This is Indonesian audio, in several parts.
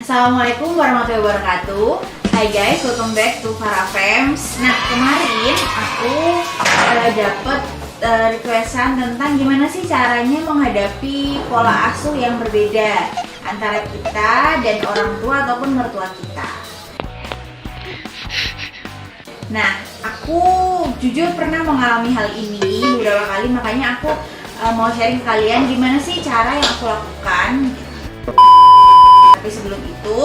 Assalamualaikum warahmatullahi wabarakatuh. Hai guys, welcome back to Farah Frames. Nah, kemarin aku dapet requestan tentang gimana sih caranya menghadapi pola asuh yang berbeda antara kita dan orang tua ataupun mertua kita. Nah, aku jujur pernah mengalami hal ini beberapa kali, makanya aku mau sharing ke kalian gimana sih cara yang aku lakukan. Tapi sebelum itu,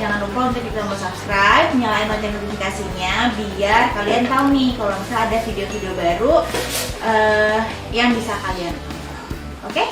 jangan lupa untuk kita subscribe, nyalain lonceng notifikasinya biar kalian tahu nih kalau misalnya ada video-video baru yang bisa kalian tonton. Oke?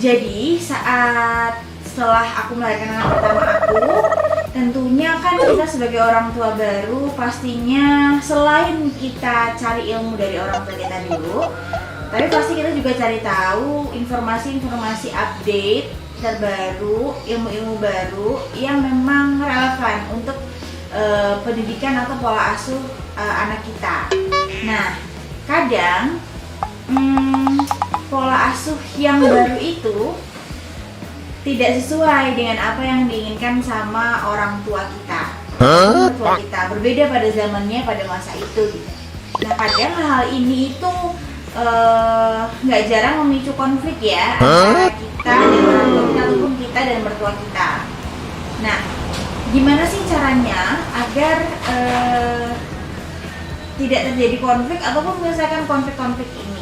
Jadi setelah aku melahirkan anak pertama aku, tentunya kan kita sebagai orang tua baru pastinya selain kita cari ilmu dari orang tua kita dulu, tapi pasti kita juga cari tahu informasi-informasi update terbaru, ilmu-ilmu baru yang memang relevan untuk pendidikan atau pola asuh anak kita. Nah, kadang pola asuh yang baru itu tidak sesuai dengan apa yang diinginkan sama orang tua kita. Orang tua kita berbeda pada zamannya, pada masa itu gitu. Nah, kadang hal ini itu nggak jarang memicu konflik ya antara kita dan orang tua kita ataupun kita dan mertua kita. Nah, gimana sih caranya agar tidak terjadi konflik ataupun menyelesaikan konflik-konflik ini?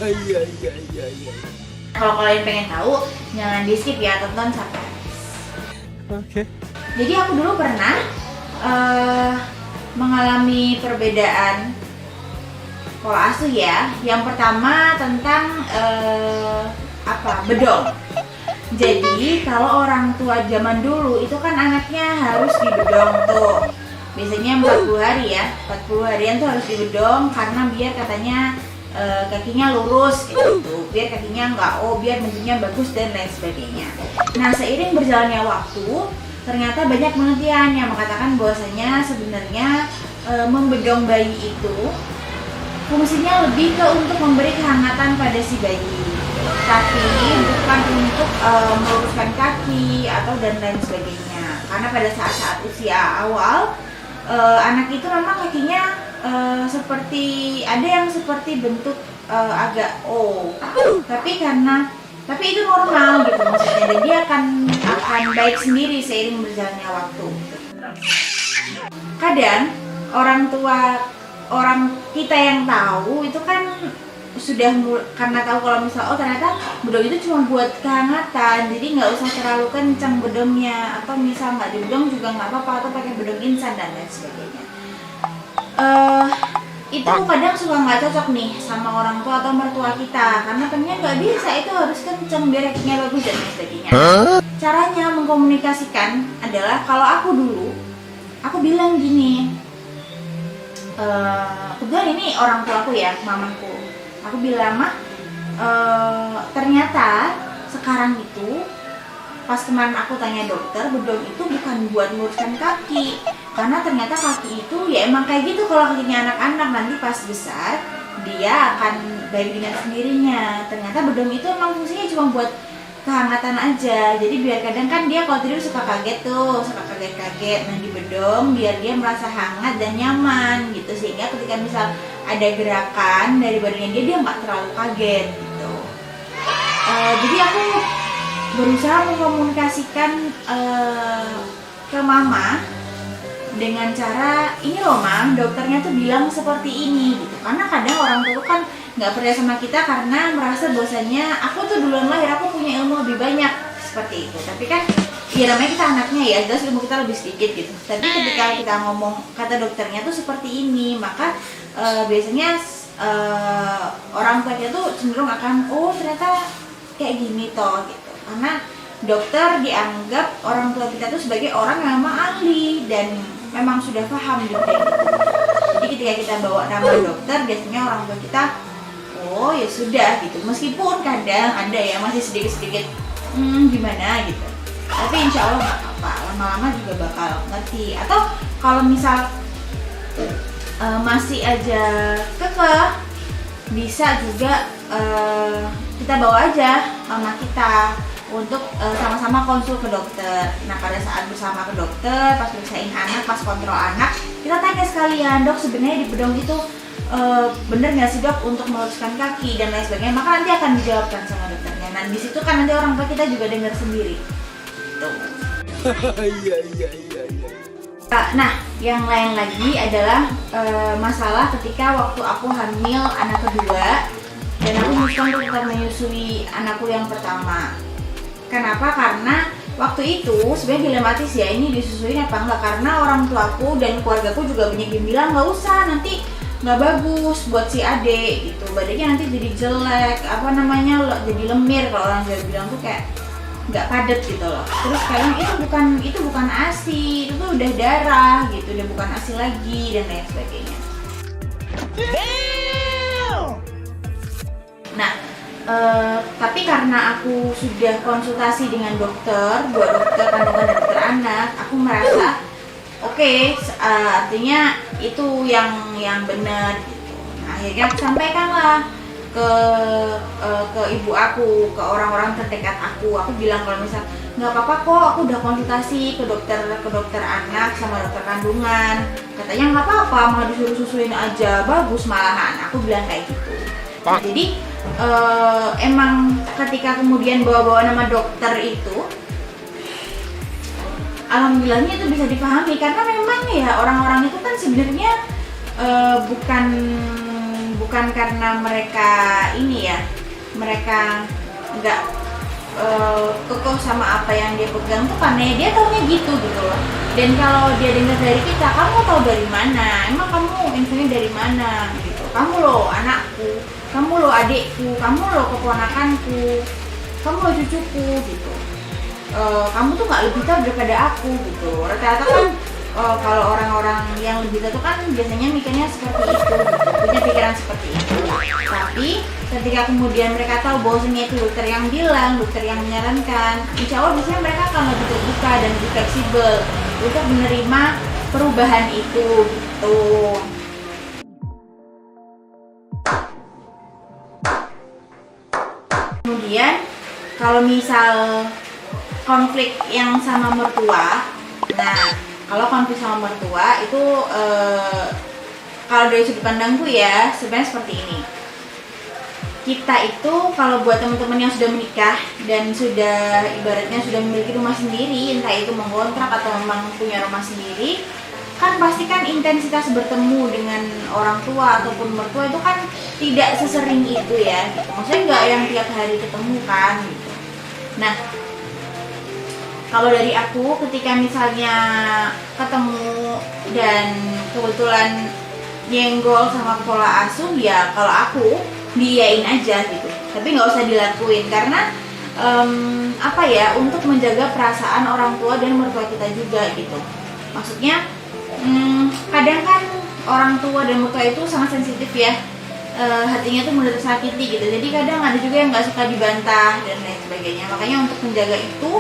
Iya. Kalau kalian pengen tahu, jangan di skip ya, tonton sampai habis. Oke. Jadi aku dulu pernah mengalami perbedaan pola asuh ya. Yang pertama tentang bedong. Jadi kalau orang tua zaman dulu itu kan anaknya harus dibedong tuh. Biasanya 40 hari ya, 40 harian tuh harus dibedong karena biar katanya kakinya lurus gitu, biar kakinya biar bentuknya bagus dan lain sebagainya. Nah, seiring berjalannya waktu, ternyata banyak penelitian yang mengatakan bahwasanya sebenarnya membedong bayi itu fungsinya lebih ke untuk memberi kehangatan pada si bayi, tapi bukan untuk meluruskan kaki atau dan lain sebagainya. Karena pada saat-saat usia awal anak itu memang kakinya seperti ada yang seperti bentuk agak tapi itu normal gitu maksudnya, dan dia akan baik sendiri seiring berjalannya waktu. Kadang orang kita yang tahu itu kan sudah karena tahu kalau misal ternyata bedong itu cuma buat kehangatan, jadi nggak usah terlalu kencang bedongnya, atau misal nggak dibedong juga nggak apa-apa, atau pakai bedong instan dan lain sebagainya. Itu kadang suka nggak cocok nih sama orang tua atau mertua kita, karena ternyata nggak bisa, itu harus kenceng biar kakinya bagus dan lain sebagainya. Caranya mengkomunikasikan adalah, kalau aku dulu aku bilang gini, kebetulan ini orang tua aku ya, mamaku. Aku bilang, "Mah, ternyata sekarang itu pas kemarin aku tanya dokter, bedong itu bukan buat meluruskan kaki, karena ternyata kaki itu ya emang kayak gitu, kalau kakinya anak-anak nanti pas besar dia akan baik dengan sendirinya. Ternyata bedong itu emang fungsinya cuma buat kehangatan aja, jadi biar kadang kan dia kalau tidur suka kaget tuh, suka kaget-kaget, nah di bedong biar dia merasa hangat dan nyaman gitu, sehingga ketika misal ada gerakan dari badannya dia nggak terlalu kaget gitu." Jadi aku berusaha mengkomunikasikan ke mama dengan cara, "Ini loh Ma, dokternya tuh bilang seperti ini," gitu. Karena kadang orang tua kan nggak percaya sama kita karena merasa bahwasanya aku tuh duluan lahir, aku punya ilmu lebih banyak seperti itu. Tapi kan ya namanya kita anaknya ya, jelas ilmu kita lebih sedikit gitu. Tapi ketika kita ngomong kata dokternya tuh seperti ini, maka biasanya orang tua kita tuh cenderung akan oh ternyata kayak gini toh gitu, karena dokter dianggap orang tua kita tuh sebagai orang yang memang ahli dan memang sudah paham di bidang itu. Jadi ketika kita bawa nama dokter, biasanya orang tua kita oh ya sudah gitu, meskipun kadang ada ya masih sedikit-sedikit gimana gitu, tapi insya Allah nggak apa-apa, lama-lama juga bakal ngerti. Atau kalau misal masih aja kekeh, bisa juga kita bawa aja mama kita untuk sama-sama konsul ke dokter. Nah pada saat bersama ke dokter, pas periksain anak, pas kontrol anak, kita tanya sekalian, dok sebenarnya di bedong itu bener nggak sih dok untuk meluruskan kaki dan lain sebagainya, maka nanti akan dijawabkan sama dokternya. Nah di situ kan nanti orang tua kita juga dengar sendiri. Tuh. Iya. Nah, yang lain lagi adalah masalah ketika waktu aku hamil anak kedua dan aku memutuskan untuk tetap menyusui anakku yang pertama. Kenapa? Karena waktu itu sebenarnya dilematis ya, ini disusuin apa enggak, karena orang tuaku dan keluargaku juga banyak yang bilang nggak usah, nanti nggak bagus buat si adek gitu, badannya nanti jadi jelek, jadi lemir, kalau orang Jawa bilang tuh kayak nggak padat gitu loh. Terus sekarang itu bukan ASI, itu tuh udah darah gitu, udah bukan ASI lagi dan lain sebagainya. Nah, tapi karena aku sudah konsultasi dengan dokter, dua dokter kandungan dan dokter anak, aku merasa oke, artinya itu yang benar gitu. Nah, akhirnya aku sampaikanlah ke ibu aku, ke orang-orang terdekat aku bilang kalau misal nggak apa-apa kok, aku udah konsultasi ke dokter anak sama dokter kandungan, katanya nggak apa-apa, malah disuruh susuin aja, bagus malahan, aku bilang kayak gitu. Nah, jadi emang ketika kemudian bawa-bawa nama dokter itu, alhamdulillahnya itu bisa dipahami, karena memang ya orang-orang itu kan sebenarnya bukan karena mereka ini ya, mereka nggak kokoh sama apa yang dia pegang tuh karena dia taunya gitu loh. Dan kalau dia dengar dari kita, kamu tahu dari mana? Emang kamu infonya dari mana gitu? Kamu loh anakku, kamu loh adikku, kamu loh keponakanku, kamu loh cucuku gitu. Kamu tuh nggak lebih tahu daripada aku gitu. Rata-rata kan kalau orang-orang yang lebih tua kan biasanya mikirnya seperti itu gitu, punya pikiran seperti itu. Tapi ketika kemudian mereka tahu bahwasanya itu dokter yang bilang, dokter yang menyarankan, insya Allah biasanya mereka akan lebih terbuka dan lebih fleksibel untuk menerima perubahan itu gitu. Kemudian kalau misal konflik yang sama mertua, nah kalau konflik sama mertua itu kalau dari sudut pandangku ya sebenarnya seperti ini. Kita itu kalau buat teman-teman yang sudah menikah dan sudah ibaratnya sudah memiliki rumah sendiri, entah itu mengontrak atau memang punya rumah sendiri, kan pasti kan intensitas bertemu dengan orang tua ataupun mertua itu kan tidak sesering itu ya gitu. Maksudnya nggak yang tiap hari ketemu kan gitu. Nah kalau dari aku ketika misalnya ketemu dan kebetulan nyenggol sama pola asuh, ya kalau aku diiyain aja gitu, tapi nggak usah dilakuin karena untuk menjaga perasaan orang tua dan mertua kita juga gitu. Maksudnya kadang kan orang tua dan mertua itu sangat sensitif ya, hatinya tuh mudah tersakiti gitu, jadi kadang ada juga yang nggak suka dibantah dan lain sebagainya. Makanya untuk menjaga itu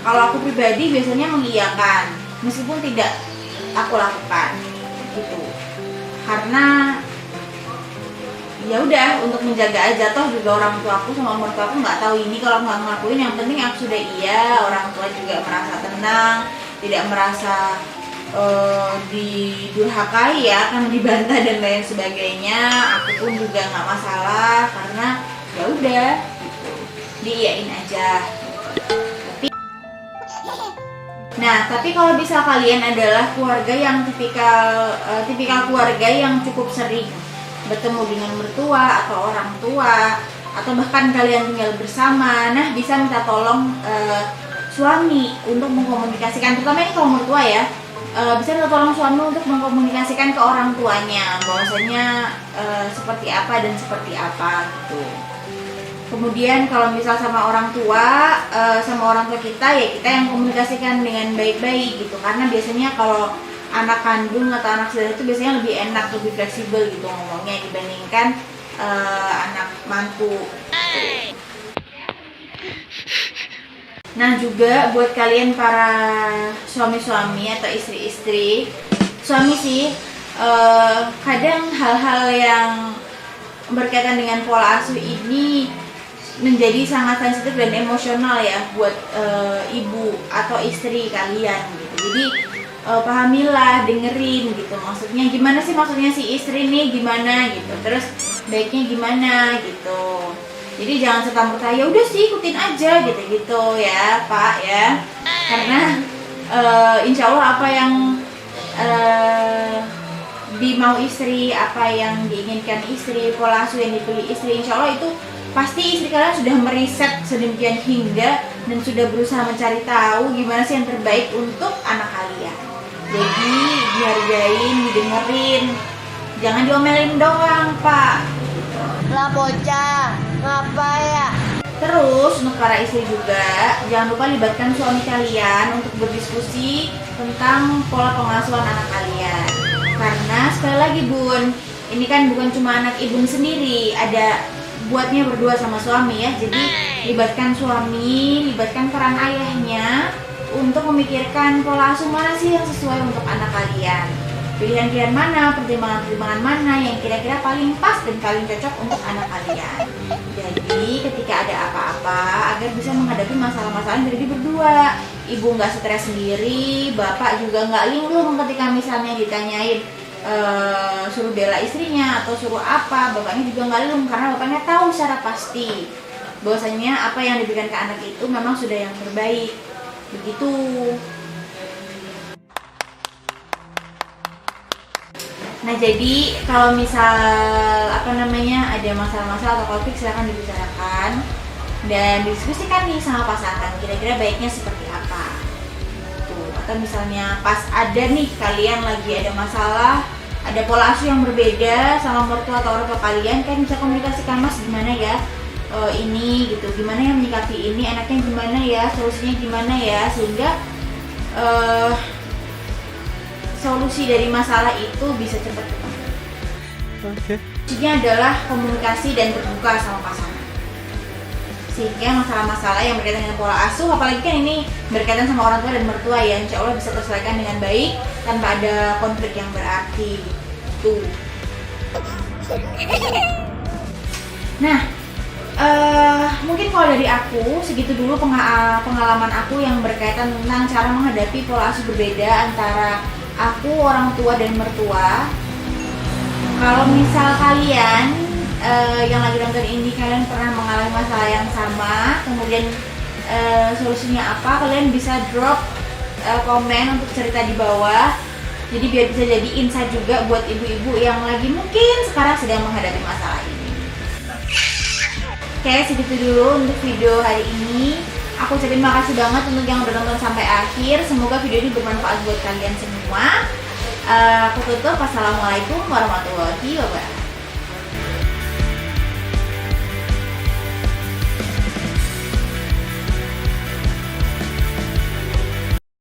kalau aku pribadi biasanya mengiyakan meskipun tidak aku lakukan gitu, karena ya udah untuk menjaga aja, toh juga orang tua aku sama mertua aku nggak tahu ini kalau nggak ngelakuin, yang penting aku sudah iya, orang tua juga merasa tenang, tidak merasa didurhakai ya, kan dibantah dan lain sebagainya. Aku pun juga nggak masalah karena ya udah gitu, diiyain aja. Tapi kalau bisa kalian adalah keluarga yang tipikal keluarga yang cukup sering bertemu dengan mertua atau orang tua, atau bahkan kalian tinggal bersama, nah bisa minta tolong suami untuk mengkomunikasikan, terutama ini kalau mertua ya, bisa minta tolong suami untuk mengkomunikasikan ke orang tuanya bahwasanya seperti apa dan seperti apa gitu. Kemudian kalau misal sama orang tua kita, ya kita yang komunikasikan dengan baik-baik gitu, karena biasanya kalau anak kandung atau anak saudara itu biasanya lebih enak, lebih fleksibel gitu ngomongnya dibandingkan anak mantu. Nah juga buat kalian para suami-suami atau istri-istri, suami sih kadang hal-hal yang berkaitan dengan pola asuh ini menjadi sangat sensitif dan emosional ya buat ibu atau istri kalian gitu. Jadi pahamilah, dengerin gitu. Maksudnya gimana sih, maksudnya si istri nih gimana gitu. Terus baiknya gimana gitu. Jadi jangan serta-merta ya udah sih ikutin aja gitu ya Pak ya. Karena insya Allah apa yang dimau istri, apa yang diinginkan istri, pola asuh yang dipilih istri, insya Allah itu pasti istri kalian sudah meriset sedemikian hingga dan sudah berusaha mencari tahu gimana sih yang terbaik untuk anak kalian. Jadi dihargain, didengerin, jangan diomelin doang Pak. Lah bocah, ngapa ya? Terus untuk para istri juga jangan lupa libatkan suami kalian untuk berdiskusi tentang pola pengasuhan anak kalian. Karena sekali lagi Bun, ini kan bukan cuma anak Ibun sendiri, ada buatnya berdua sama suami ya. Jadi libatkan suami, libatkan peran ayahnya untuk memikirkan pola asuh mana sih yang sesuai untuk anak kalian. Pilihan-pilihan mana, pertimbangan-pertimbangan mana yang kira-kira paling pas dan paling cocok untuk anak kalian. Jadi ketika ada apa-apa agar bisa menghadapi masalah-masalah yang terjadi berdua, ibu nggak stres sendiri, bapak juga nggak linglung ketika misalnya ditanyain suruh bela istrinya atau suruh apa, bapaknya juga nggak linglung karena bapaknya tahu secara pasti bahwasanya apa yang diberikan ke anak itu memang sudah yang terbaik. Begitu. Nah jadi kalau misal ada masalah-masalah atau konflik silahkan dibicarakan dan diskusikan nih sama pasangan kira-kira baiknya seperti apa. Tuh, atau misalnya pas ada nih kalian lagi ada masalah, ada pola asuh yang berbeda sama mertua atau orang tua kalian, kan bisa komunikasikan, Mas gimana ya ini gitu, gimana yang menyikapi ini, enaknya gimana ya, solusinya gimana ya, sehingga solusi dari masalah itu bisa cepat ketemu. Oke. Kuncinya adalah komunikasi dan terbuka sama pasangan. Sehingga masalah-masalah yang berkaitan dengan pola asuh, apalagi kan ini berkaitan sama orang tua dan mertua ya, insya Allah bisa terselesaikan dengan baik tanpa ada konflik yang berarti. Tuh. Nah, mungkin kalau dari aku segitu dulu pengalaman aku yang berkaitan tentang cara menghadapi pola asuh berbeda antara aku, orang tua, dan mertua. Kalau misal kalian yang lagi nonton ini kalian pernah mengalami masalah yang sama, kemudian solusinya apa, kalian bisa drop komen untuk cerita di bawah. Jadi biar bisa jadi insight juga buat ibu-ibu yang lagi mungkin sekarang sedang menghadapi masalah ini. Oke, segitu dulu untuk video hari ini. Aku ucapin makasih banget untuk yang udah nonton sampai akhir. Semoga video ini bermanfaat buat kalian semua. Aku tutup. Wassalamualaikum warahmatullahi wabarakatuh.